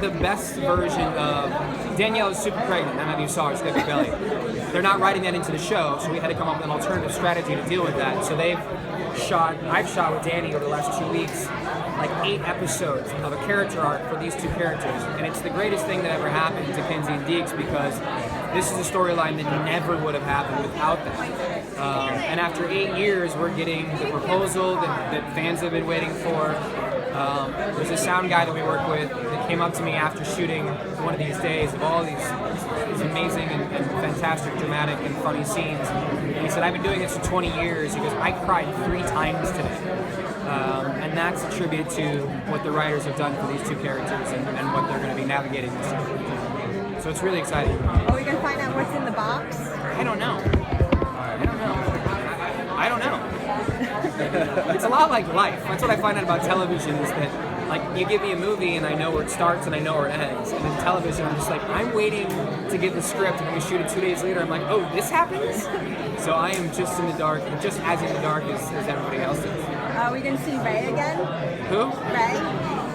the best version of Daniela's super pregnant. I don't know if you saw her, she's got a big belly. They're not writing that into the show, so we had to come up with an alternative strategy to deal with that. So I've shot with Danny over the last 2 weeks, like 8 episodes of a character arc for these 2 characters. And it's the greatest thing that ever happened to Kenzie and Deeks because this is a storyline that never would have happened without them. And after 8 years, we're getting the proposal that fans have been waiting for. There's a sound guy that we work with that came up to me after shooting one of these days of all these amazing and fantastic, dramatic and funny scenes. And he said, I've been doing this for 20 years. He goes, I cried 3 times today. And that's a tribute to what the writers have done for these 2 characters and what they're going to be navigating this year. So it's really exciting. Are we going to find out what's in the box? I don't know. It's a lot like life. That's what I find out about television is that, like, you give me a movie and I know where it starts and I know where it ends. And in television, I'm just like, I'm waiting to get the script and we shoot it 2 days later. I'm like, oh, this happens? So I am just in the dark, just as in the dark as everybody else is. Are we going to see Ray again? Who? Ray?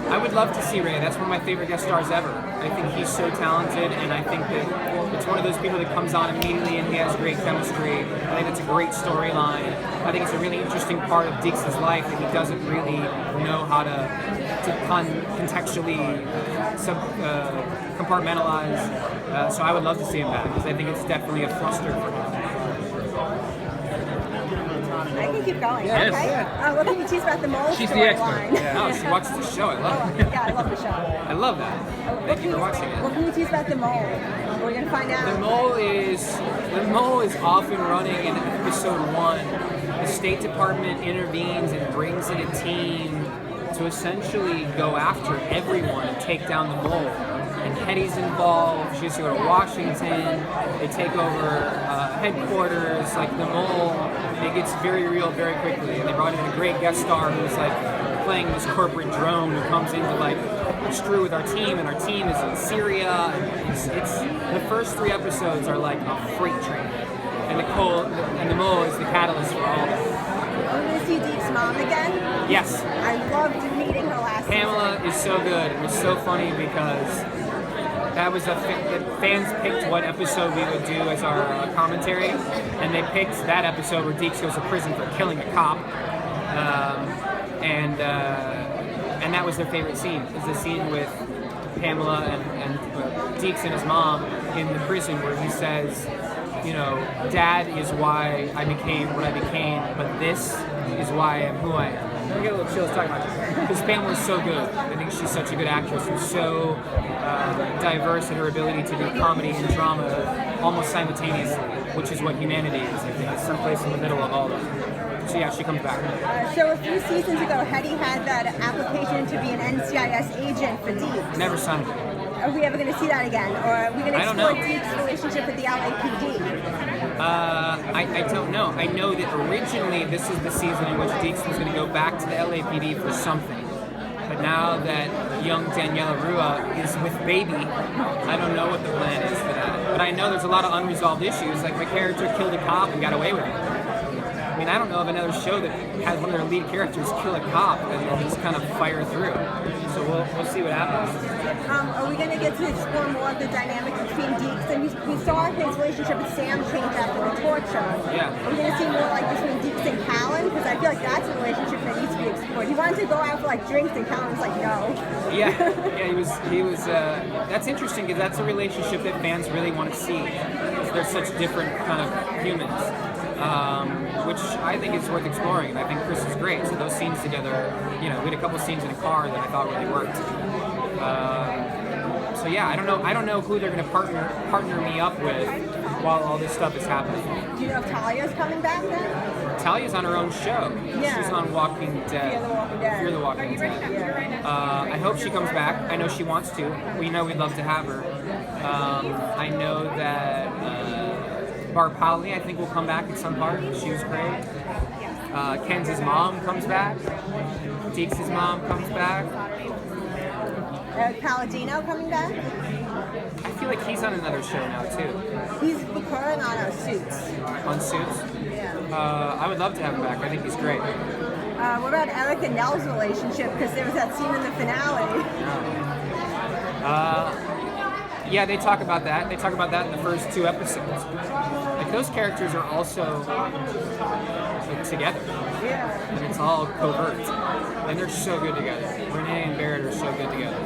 I would love to see Ray. That's one of my favorite guest stars ever. I think he's so talented, and I think that it's one of those people that comes on immediately and he has great chemistry. I think it's a great storyline. I think it's a really interesting part of Deeks' life that he doesn't really know how to contextually compartmentalize. So I would love to see him back because I think it's definitely a fluster for him. I can keep going. Yes. Okay. What can you tease about the mole She's the expert. Yeah. No, she watches the show. I love it. Yeah, I love the show. I love that. Thank you for watching it. What can you tease about the mole? We're going to find out. The mole is off and running in episode 1. The State Department intervenes and brings in a team to essentially go after everyone and take down the mole. And Hetty's involved. She has to go to Washington. They take over headquarters. Like the mole, it gets very real very quickly. And they brought in a great guest star who's like playing this corporate drone who comes in to like screw with our team. And our team is in Syria. And it's the first 3 episodes are like a freight train. And the mole is the catalyst for all of it. Are we going to see Deeks' mom again? Yes. I loved meeting her last Pamela is so good. It was so funny because that was fans picked what episode we would do as our commentary, and they picked that episode where Deeks goes to prison for killing a cop, and that was their favorite scene. Is the scene with Pamela and Deeks and his mom in the prison where he says, you know, Dad is why I became what I became, but this is why I am who I am. I get a little chills talking about this. Because Pamela's so good. I think she's such a good actress who's so diverse in her ability to do comedy and drama almost simultaneously, which is what humanity is. I think it's someplace in the middle of all of them. So yeah, she comes back. So a few seasons ago, Hetty had that application to be an NCIS agent for Deeks. Never signed it. Are we ever going to see that again? Or are we going to explore Deeks' relationship with the LAPD? I don't know. I know that originally this is the season in which Deeks was going to go back to the LAPD for something. But now that young Daniela Ruah is with baby, I don't know what the plan is for that. But I know there's a lot of unresolved issues. Like my character killed a cop and got away with it. I mean, I don't know of another show that has one of their lead characters kill a cop and then just kind of fire through. So we'll see what happens. Are we going to get to explore more of the dynamics between Deeks? And we saw his relationship with Sam change after the torture. Yeah. Are we going to see more like between Deeks and Callan? Because I feel like that's a relationship that needs to be explored. He wanted to go out for like drinks and Callan was like, no. Yeah, he was. That's interesting because that's a relationship that fans really want to see. They're such different kind of humans. Which I think is worth exploring, and I think Chris is great. So those scenes together, you know, we had a couple scenes in a car that I thought really worked. So yeah, I don't know who they're going to partner me up with while all this stuff is happening. Do you know if Talia's coming back then? Talia's on her own show. Yeah. She's on Walking Dead. Fear the Walking Dead. I hope she comes back. I know she wants to. We know we'd love to have her. I know that Barb Polly, I think, will come back at some part. She was great. Kenz's mom comes back. Deeks' mom comes back. Palladino coming back? I feel like he's on another show now, too. He's recurring on our Suits. On Suits? Yeah. I would love to have him back. I think he's great. What about Eric and Nell's relationship? Because there was that scene in the finale. Yeah, they talk about that. They talk about that in the first 2 episodes. Like those characters are also like, together, Yeah. and it's all covert, and they're so good together. Renee and Barrett are so good together.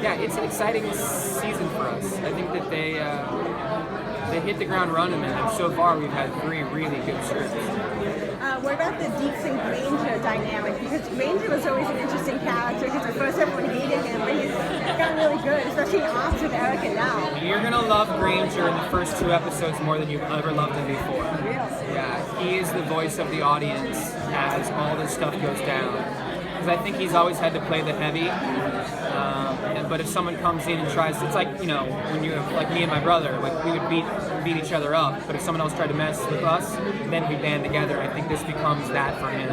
Yeah, it's an exciting season for us. I think that they hit the ground running, and so far we've had 3 really good scripts. What about the Deeks and Granger dynamic? Because Granger was always an interesting character because at first everyone hated him, but he's gotten really good, especially off with Eric and now. You're gonna love Granger in the first 2 episodes more than you've ever loved him before. Really? Yeah, he is the voice of the audience as all this stuff goes down. Because I think he's always had to play the heavy. But if someone comes in and tries, it's like, you know, when you're like me and my brother, like we would beat each other up. But if someone else tried to mess with us, then we band together. I think this becomes that for him,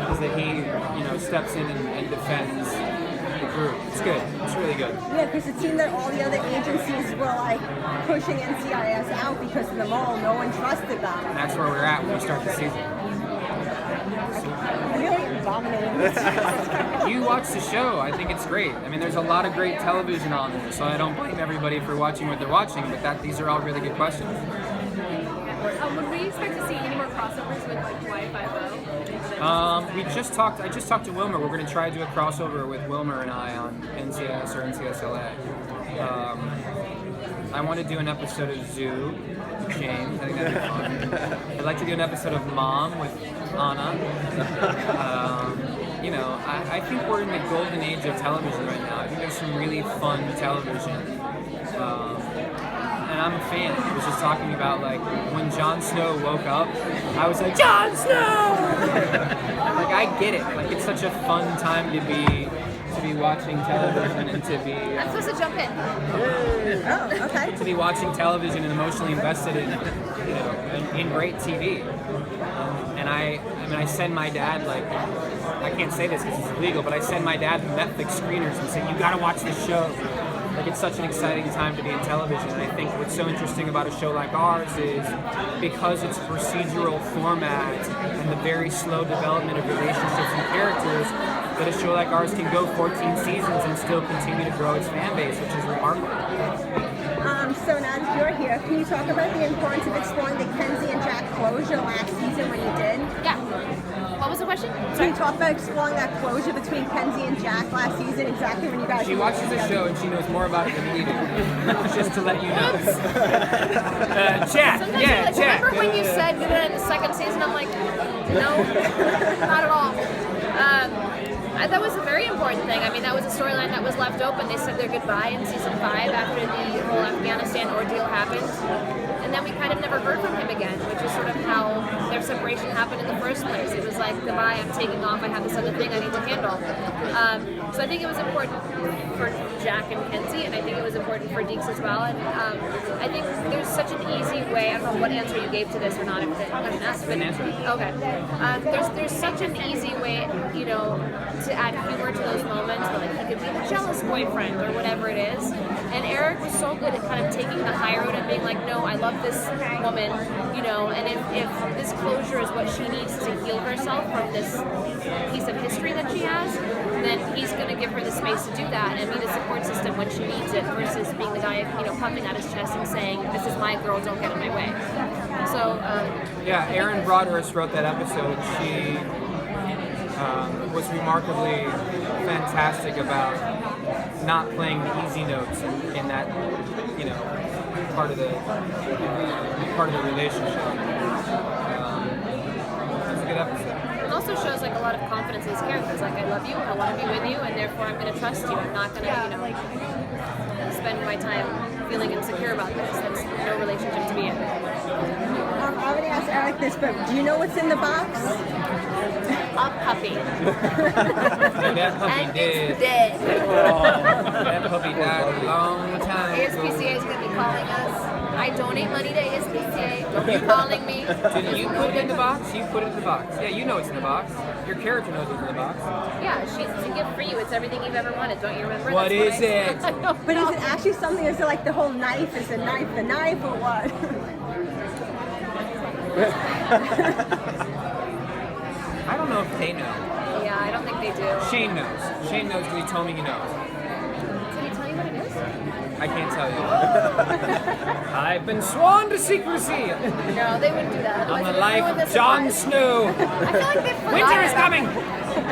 is that he, you know, steps in and defends the group. It's good. It's really good. Yeah, because it seemed that all the other agencies were like pushing NCIS out because of the mole. No one trusted them. And that's where we're at when we start the season. Really dominating. You watch the show. I think it's great. I mean, there's a lot of great television on there, so I don't blame everybody for watching what they're watching, but these are all really good questions. Would we expect to see any more crossovers with like Y50? I just talked to Wilmer. We're going to try to do a crossover with Wilmer and I on NCIS or NCSLA. I want to do an episode of Zoo with James. I think that'd be fun. I'd like to do an episode of Mom with Anna. You know, I think we're in the golden age of television right now. I think there's some really fun television. And I'm a fan. I was just talking about, like, when Jon Snow woke up, I was like, Jon Snow! Like, I get it. Like, it's such a fun time to be watching television and to be... I'm supposed to jump in. Oh, okay. to be watching television and emotionally invested in, you know, in great TV. And I mean, I send my dad, like, I can't say this because it's illegal, but I send my dad Netflix screeners and say, you gotta watch this show. Like, it's such an exciting time to be in television, and I think what's so interesting about a show like ours is because it's procedural format and the very slow development of relationships and characters, that a show like ours can go 14 seasons and still continue to grow its fan base, which is remarkable. So now that you're here, can you talk about the importance of exploring the Kenzie and Jack closure last season when you did? Yeah. What was the question? Can you talk about exploring that closure between Kenzie and Jack last season, exactly when you guys... She watches the show and she knows more about it than we do. Just to let you know. Jack, Sometimes yeah, like, Jack. remember when you said you did it in the second season? I'm like, no, not at all. That was a very important thing. I mean, that was a storyline that was left open. They said their goodbye in season 5 after the whole Afghanistan ordeal happened. And then we kind of never heard from him again, which is sort of how their separation happened in the first place. It was like, goodbye, I'm taking off, I have this other thing I need to handle. So I think it was important for Jack and Kenzie, and I think it was important for Deeks as well. And I think there's such an easy way, I don't know what answer you gave to this or not, if it, I didn't ask, but okay. There's such an easy way, you know, to add humor to those moments where like he could be the jealous boyfriend or whatever it is. And Eric was so good at kind of taking the high road and being like, no, I love this woman, you know, and if this closure is what she needs to heal herself from this piece of history that she has, then he's going to give her the space to do that and be the support system when she needs it versus being the guy, you know, puffing out his chest and saying, this is my girl, don't get in my way. So, yeah, Erin Broadhurst wrote that episode. She was remarkably fantastic about not playing the easy notes in that, you know, part of the relationship. That's a good episode. it also shows like a lot of confidence in his characters. Like, I love you, I want to be with you, and therefore I'm going to trust you. I'm not going to, you know, spend my time feeling insecure about this. That's no relationship to be in. I already asked Eric this, but do you know what's in the box? A puppy. That puppy And did. it's dead. That puppy died a long time ago. ASPCA is going to be calling us. I donate money to ASPCA. Don't be calling me. Did you put it in the box? You put it in the box. Yeah, you know it's in the box. Your character knows it's in the box. Yeah, it's a gift for you. It's everything you've ever wanted. Don't you remember? What That's is it? I know. But is it actually something, is it like the whole knife? Is the knife, or what? I don't know if they know. Yeah, I don't think they do. Shane knows. Shane knows because he told me he knows. Did he tell you what it is? I can't tell you. I've been sworn to secrecy. No, they wouldn't do that. On Otherwise the it would life ruin the of Jon surprise. Snow. I feel like they forgot. Winter is coming.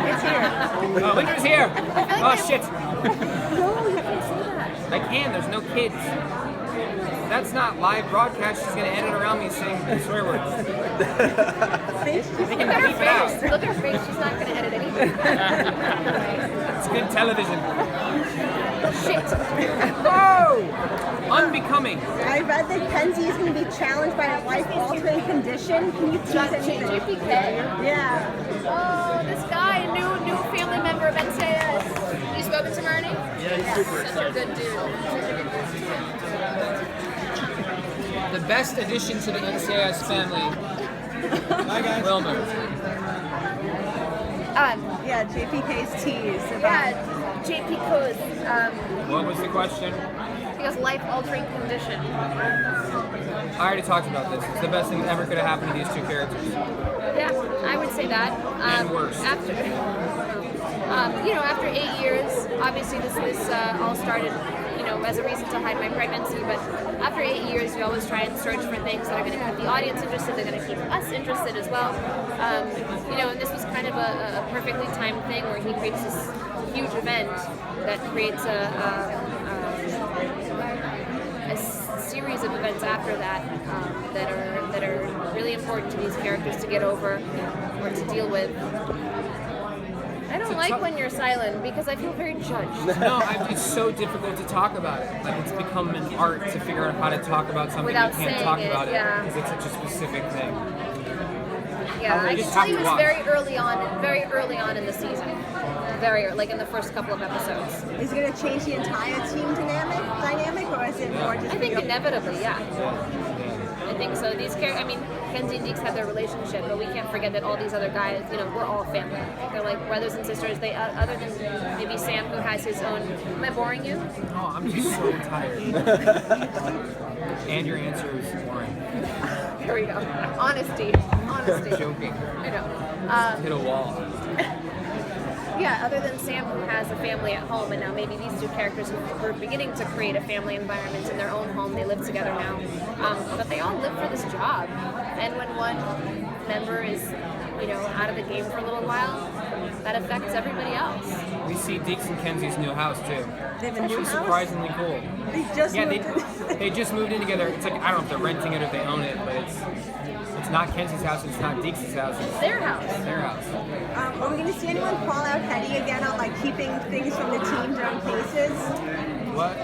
It's here. Oh, winter is here. Oh shit. No, you can't say that. I can. There's no kids. That's not live broadcast. She's gonna edit around me saying swear words. Face just We can Look at bleep it her out. face. Look at her face. She's not going to edit anything. It's good television. Shit. Whoa! Unbecoming. I read that Kenzie is going to be challenged by a life-altering condition. Can you tease anything? JPK. Yeah. Oh, this guy, new family member of NCIS. You spoken to Marnie? Yeah, he's super Such a excited. good dude. The best addition to the NCIS family. Hi guys. Wilmer. Yeah, JPK's tease. Yeah, JP Coos. What was the question? He has life-altering condition. I already talked about this. It's the best thing that ever could have happened to these two characters. Yeah, I would say that. And worse. After, after 8 years, obviously this all started, as a reason to hide my pregnancy. But after 8 years, you always try and search for things that are going to keep the audience interested. They're going to keep us interested as well. And this was kind of a perfectly timed thing where he creates this huge event that creates a series of events after that that are really important to these characters to get over or to deal with. I don't like when you're silent because I feel very judged. No, it's so difficult to talk about it. Like it's become an art to figure out how to talk about something Without you can't saying talk it, about yeah. because it's such a specific thing. Yeah, You I just can tell have you to it was watch. very early on in the season. Like in the first couple of episodes. Is it going to change the entire team dynamic, or is it more just? I think inevitably, yeah. Yeah. I think so. These characters, Kenzie and Deeks have their relationship, but we can't forget that all these other guys, we're all family. They're like brothers and sisters. They, other than maybe Sam, who has his own. Am I boring you? Oh, I'm just so tired. And your answer is boring. Here we go. Honesty. Joking. I know. Hit a wall. Yeah, other than Sam, who has a family at home, and now maybe these two characters who are beginning to create a family environment in their own home. They live together now, but they all live for this job. And when one member is, out of the game for a little while, that affects everybody else. We see Deeks and Kenzie's new house too. They have a new She's house? surprisingly cool. They just Yeah, moved they just moved in together. It's like I don't know if they're renting it or if they own it, but it's not Kenzie's house. It's not Deeks' house. It's Their house. their house. Are we going to see anyone call out Hetty again on keeping things from the team during cases? What?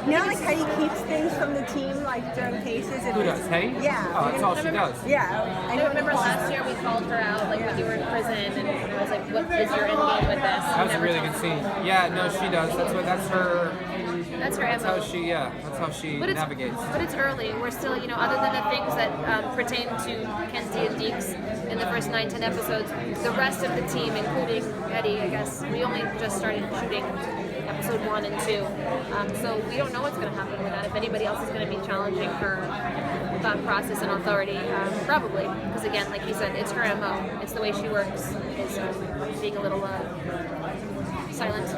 Hetty keeps things from the team during cases. Who does? Hetty? Yeah. Oh, that's all she does. Yeah. I remember last year we called her out, when you were in prison, and I was like, "What is your end game with this?" That was a really good scene. Yeah, no, she does. That's her. That's her That's how MO. she. Yeah, that's how she navigates. But it's early. We're still, other than the things that pertain to Kenzie and Deeks in the first 9-10 episodes, the rest of the team, including Eddie, I guess, we only just started shooting episode 1 and 2. So we don't know what's going to happen with that. If anybody else is going to be challenging her thought process and authority, probably. Because again, like you said, it's her MO. It's the way she works, is being a little silent.